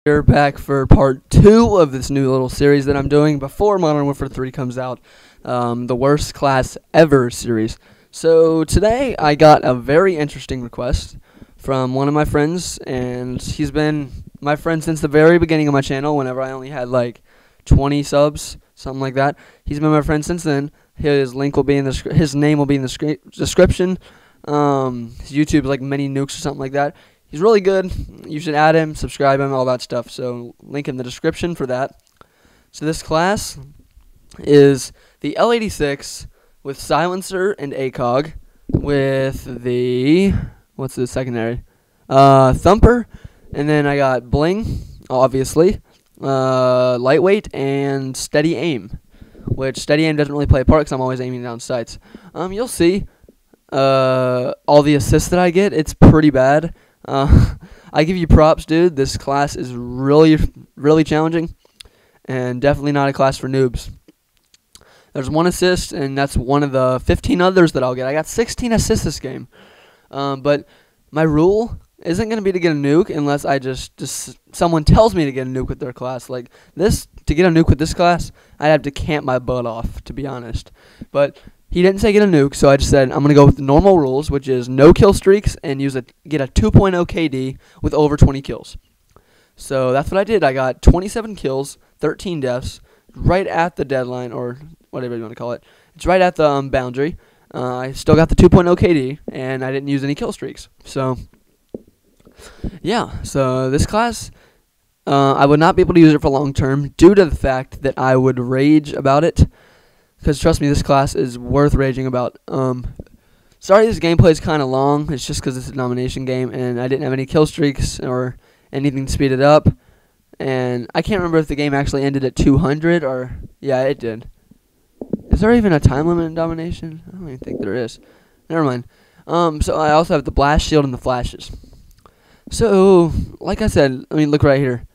We're back for part 2 of this new little series that I'm doing before Modern Warfare 3 comes out, the worst class ever series. So today I got a very interesting request from one of my friends, and he's been my friend since the very beginning of my channel, whenever I only had like 20 subs, something like that. He's been my friend since then. His link will be in the his name will be in the description. His YouTube's like Mini Nukes or something like that. He's really good. You should add him, subscribe him, all that stuff. So link in the description for that. So this class is the L86 with silencer and Acog with the, what's the secondary? Thumper. And then I got Bling, obviously. Lieghtweight and steady aim. Which steady aim doesn't really play a part because I'm always aiming down sights. You'll see all the assists that I get. It's pretty bad. I give you props, dude. This class is really, really challenging, and definitely not a class for noobs. There's one assist, and that's one of the 15 others that I'll get. I got 16 assists this game, but my rule isn't going to be to get a nuke unless I just someone tells me to get a nuke with their class. Like this, to get a nuke with this class, I'd have to camp my butt off, to be honest. But he didn't say get a nuke, so I just said I'm going to go with the normal rules, which is no kill streaks and get a 2.0 KD with over 20 kills. So that's what I did. I got 27 kills, 13 deaths, right at the deadline, or whatever you want to call it. It's right at the boundary. I still got the 2.0 KD, and I didn't use any kill streaks. So, yeah. So this class, I would not be able to use it for long term due to the fact that I would rage about it. Because trust me, this class is worth raging about. Sorry this gameplay is kind of long. It's just because it's a domination game, and I didn't have any kill streaks or anything to speed it up. And I can't remember if the game actually ended at 200 or... Yeah, it did. Is there even a time limit in domination? I don't even think there is. Never mind. So I also have the blast shield and the flashes. So, like I said, I mean, look right here.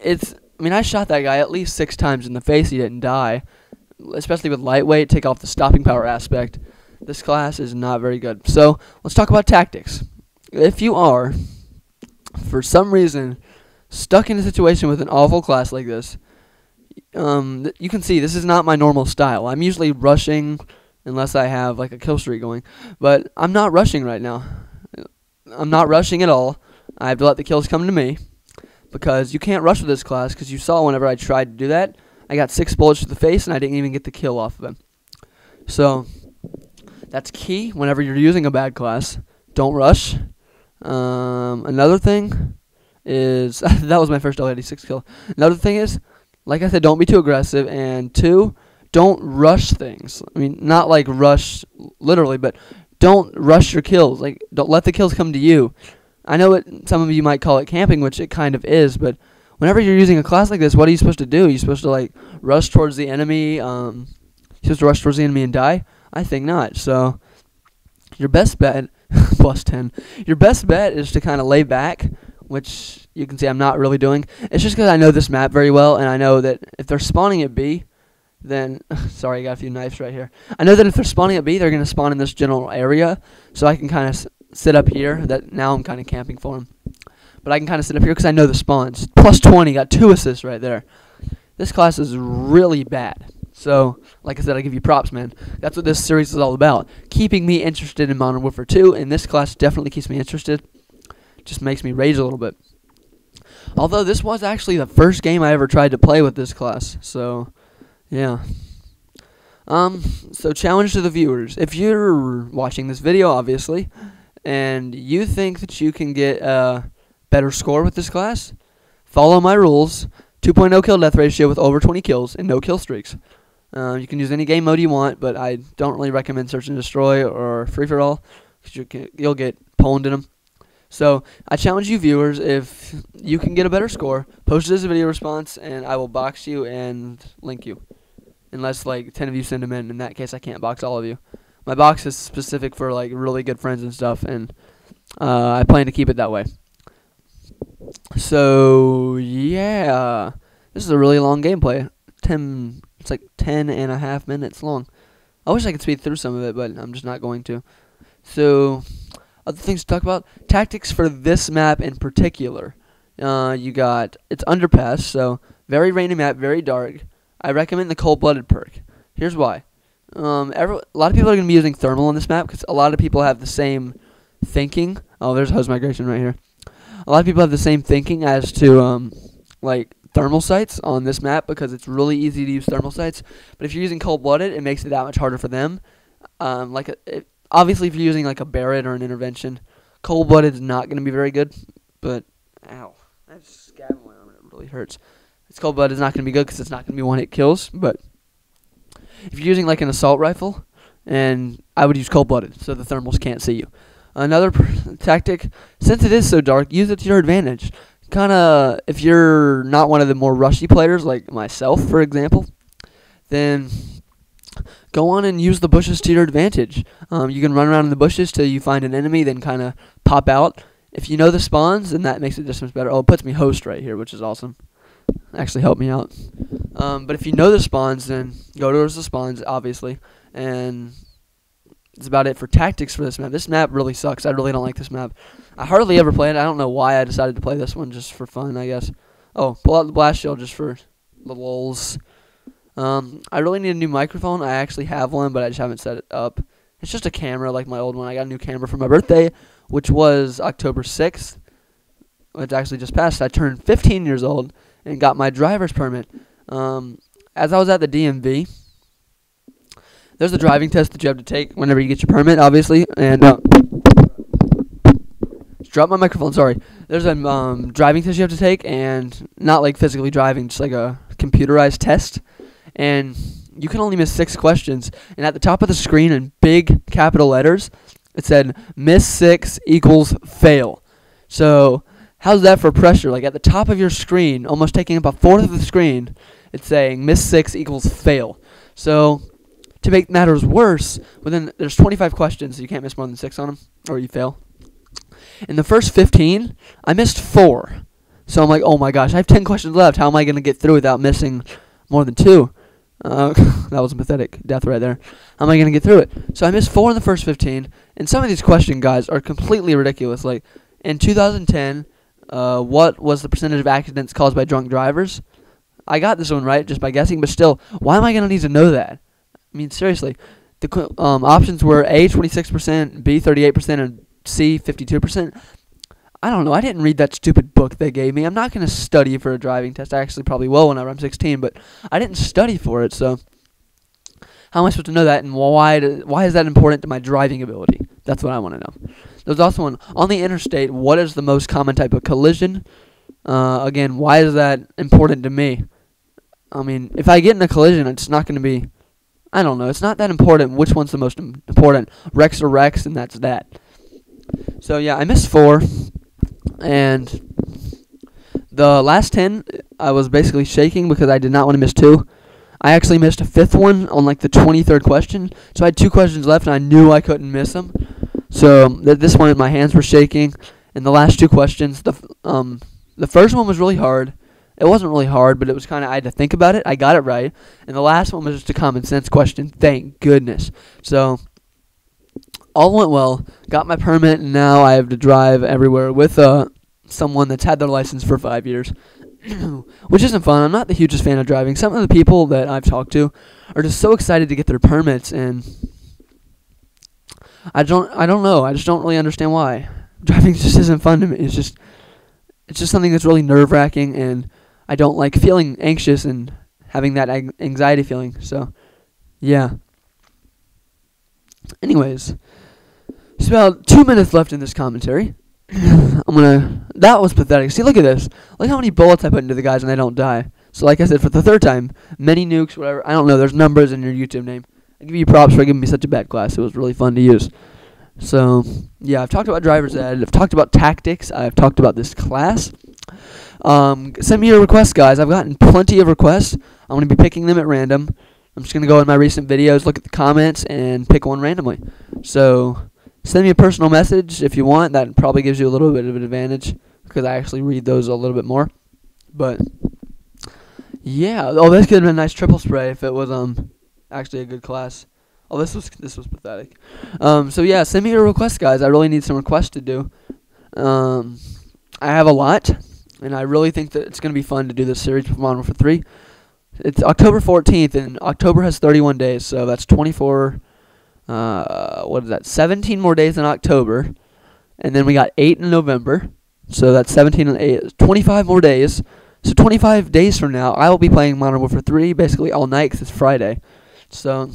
I shot that guy at least 6 times in the face. He didn't die. Especially with lightweight, take off the stopping power aspect. This class is not very good. So let's talk about tactics. If you are, for some reason, stuck in a situation with an awful class like this, you can see this is not my normal style. I'm usually rushing unless I have like a kill streak going, but I'm not rushing right now. I'm not rushing at all. I have to let the kills come to me because you can't rush with this class, because you saw whenever I tried to do that, I got 6 bullets to the face, and I didn't even get the kill off of him. So, that's key whenever you're using a bad class. Don't rush. Another thing is... that was my first L86 kill. Another thing is, like I said, don't be too aggressive. And 2, don't rush things. I mean, not like rush literally, but don't rush your kills. Like, don't let the kills come to you. I know some of you might call it camping, which it kind of is, but... whenever you're using a class like this, what are you supposed to do? You're supposed to, like, rush towards the enemy, you're supposed to rush towards the enemy and die? I think not. So, your best bet, plus 10, your best bet is to kind of lay back, which you can see I'm not really doing. It's just because I know this map very well, and I know that if they're spawning at B, then, sorry, I got a few knives right here. I know that if they're spawning at B, they're going to spawn in this general area, so I can kind of sit up here. That now I'm kind of camping for them. But I can kind of sit up here because I know the spawns. Plus 20, got 2 assists right there. This class is really bad. So, like I said, I give you props, man. That's what this series is all about. Keeping me interested in Modern Warfare 2, and this class definitely keeps me interested. Just makes me rage a little bit. Although, this was actually the first game I ever tried to play with this class. So, yeah. So, challenge to the viewers. If you're watching this video, obviously, and you think that you can get... better score with this class, follow my rules. 2.0 kill death ratio with over 20 kills and no kill streaks. You can use any game mode you want, but I don't really recommend search and destroy or free for all, because you'll get pwned in them. So I challenge you viewers, if you can get a better score, post it as a video response and I will box you and link you, unless like 10 of you send them in. In that case, I can't box all of you. My box is specific for like really good friends and stuff, and I plan to keep it that way. So, yeah, this is a really long gameplay. It's like 10.5 minutes long. I wish I could speed through some of it, but I'm just not going to. So, other things to talk about. Tactics for this map in particular. It's underpass, so very rainy map, very dark. I recommend the cold-blooded perk. Here's why. A lot of people are going to be using thermal on this map because a lot of people have the same thinking. Oh, there's host migration right here. A lot of people have the same thinking as to like thermal sights on this map because it's really easy to use thermal sights. But if you're using cold-blooded, it makes it that much harder for them. Obviously, if you're using like a Barrett or an intervention, cold-blooded is not going to be very good. But ow, I have scab on my arm and it really hurts. This cold-blooded is not going to be good because it's not going to be one-hit kills. But if you're using like an assault rifle, and I would use cold-blooded so the thermals can't see you. Another tactic, since it is so dark, use it to your advantage. If you're not one of the more rushy players like myself, for example, then go on and use the bushes to your advantage. You can run around in the bushes till you find an enemy, then kind of pop out. If you know the spawns, then that makes it just much better. Oh, it puts me host right here, which is awesome. Actually helped me out. But if you know the spawns, then go towards the spawns, obviously. And that's about it for tactics for this map. This map really sucks. I really don't like this map. I hardly ever play it. I don't know why I decided to play this one, just for fun, I guess. Oh, pull out the blast shield just for the lulz. I really need a new microphone. I actually have one, but I just haven't set it up. It's just a camera like my old one. I got a new camera for my birthday, which was October 6th. It's actually just passed. I turned 15 years old and got my driver's permit. As I was at the DMV, there's a driving test that you have to take whenever you get your permit, obviously. And drop my microphone, sorry. There's a driving test you have to take, and not like physically driving, just like a computerized test. And you can only miss 6 questions. And at the top of the screen in big capital letters, it said, miss 6 equals fail. So how's that for pressure? Like at the top of your screen, almost taking up a fourth of the screen, it's saying miss 6 equals fail. So to make matters worse, there's 25 questions, so you can't miss more than 6 on them, or you fail. In the first 15, I missed 4. So I'm like, oh my gosh, I have 10 questions left. How am I going to get through without missing more than 2? That was a pathetic death right there. How am I going to get through it? So I missed 4 in the first 15, and some of these question guys are completely ridiculous. Like, in 2010, what was the percentage of accidents caused by drunk drivers? I got this one right just by guessing, but still, why am I going to need to know that? I mean, seriously. The options were A, 26%, B, 38%, and C, 52%. I don't know. I didn't read that stupid book they gave me. I'm not going to study for a driving test. I actually probably will whenever I'm 16, but I didn't study for it, so how am I supposed to know that, and why is that important to my driving ability? That's what I want to know. There's also one, on the interstate, what is the most common type of collision? Again, why is that important to me? I mean, if I get in a collision, it's not going to be, I don't know, it's not that important which one's the most important. Wrecks are wrecks, and that's that. So, yeah, I missed 4. And the last 10, I was basically shaking because I did not want to miss 2. I actually missed a 5th one on like the 23rd question. So I had 2 questions left, and I knew I couldn't miss them. So this one, my hands were shaking. And the last 2 questions, the first one was really hard. It wasn't really hard, but it was kind of, I had to think about it. I got it right. And the last one was just a common sense question. Thank goodness. So all went well, got my permit, and now I have to drive everywhere with someone that's had their license for 5 years, which isn't fun. I'm not the hugest fan of driving. Some of the people that I've talked to are just so excited to get their permits, and I don't know. I just don't really understand why. Driving just isn't fun to me. It's just something that's really nerve-wracking, and I don't like feeling anxious and having that anxiety feeling. So, yeah. Anyways, it's about 2 minutes left in this commentary. That was pathetic. See, look at this. Look how many bullets I put into the guys and they don't die. So like I said, for the 3rd time, many nukes, whatever. I don't know, there's numbers in your YouTube name. I give you props for giving me such a bad class. It was really fun to use. So, yeah, I've talked about driver's ed. I've talked about tactics. I've talked about this class. Send me your requests, guys. I've gotten plenty of requests. I'm going to be picking them at random. I'm just going to go in my recent videos, look at the comments, and pick one randomly. So send me a personal message if you want. That probably gives you a little bit of an advantage because I actually read those a little bit more. But, yeah. Oh, this could have been a nice triple spray if it was actually a good class. Oh, this was pathetic. So, yeah, send me your requests, guys. I really need some requests to do. I have a lot, and I really think that it's going to be fun to do this series with Modern Warfare 3. It's October 14th, and October has 31 days, so that's 24, what is that, 17 more days in October, and then we got 8 in November, so that's 17 and 8, 25 more days. So 25 days from now, I will be playing Modern Warfare 3 basically all night because it's Friday. So,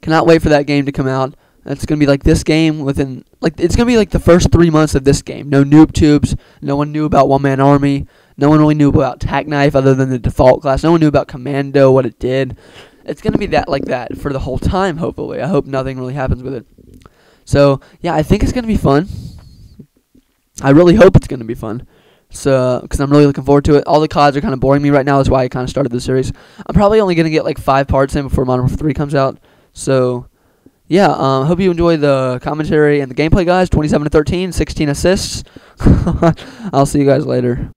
cannot wait for that game to come out. It's going to be like this game within, like, it's going to be like the first 3 months of this game. No noob tubes. No one knew about One Man Army. No one really knew about Tac Knife other than the default class. No one knew about Commando, what it did. It's going to be that like that for the whole time, hopefully. I hope nothing really happens with it. So, yeah, I think it's going to be fun. I really hope it's going to be fun. So, because I'm really looking forward to it. All the CODs are kind of boring me right now. That's why I kind of started this series. I'm probably only going to get like 5 parts in before Modern Warfare 3 comes out. So, yeah, hope you enjoy the commentary and the gameplay, guys. 27 to 13, 16 assists. I'll see you guys later.